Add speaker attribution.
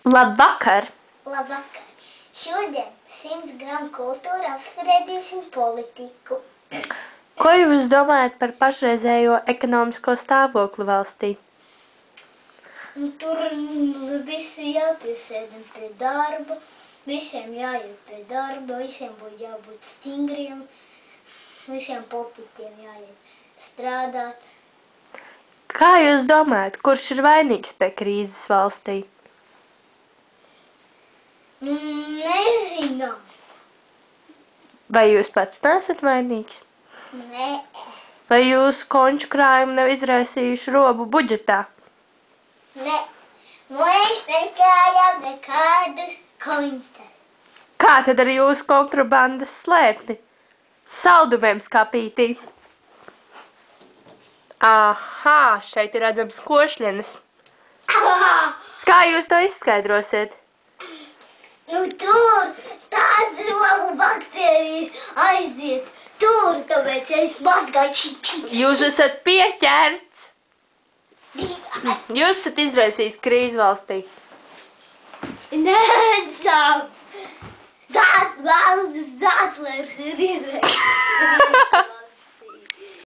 Speaker 1: Labvakar!
Speaker 2: Labvakar! Šodien 100 gramu kultūra apspriedīsim politiku.
Speaker 1: Ko jūs domājat par pašreizējo ekonomisko stāvokli valstī?
Speaker 2: Tur visi jāpiesēdam pie darba, visiem jāiet pie darba, visiem būtu jābūt stingriem, visiem politiķiem jāiet strādāt.
Speaker 1: Kā jūs domājat, kurš ir vainīgs pie krīzes valstī?
Speaker 2: Nezinām.
Speaker 1: Vai jūs pats neesat vainīgs?
Speaker 2: Nē.
Speaker 1: Vai jūsu konču krājumi nav izraisījuši robu budžetā?
Speaker 2: Nē. Mēs nekrājām nekādus kontus.
Speaker 1: Kā tad ar jūsu kontrabandas slēpni? Saldumiem skapītī. Ahā, šeit ir redzams košļenes. Kā jūs to izskaidrosiet?
Speaker 2: Tur tās zogu baktērijas aiziet. Tur, tāpēc es mazgāju.
Speaker 1: Jūs esat pieķerts. Jūs esat izraisījis krīzi valstī.
Speaker 2: Nesam. Zatlers ir izraisījis.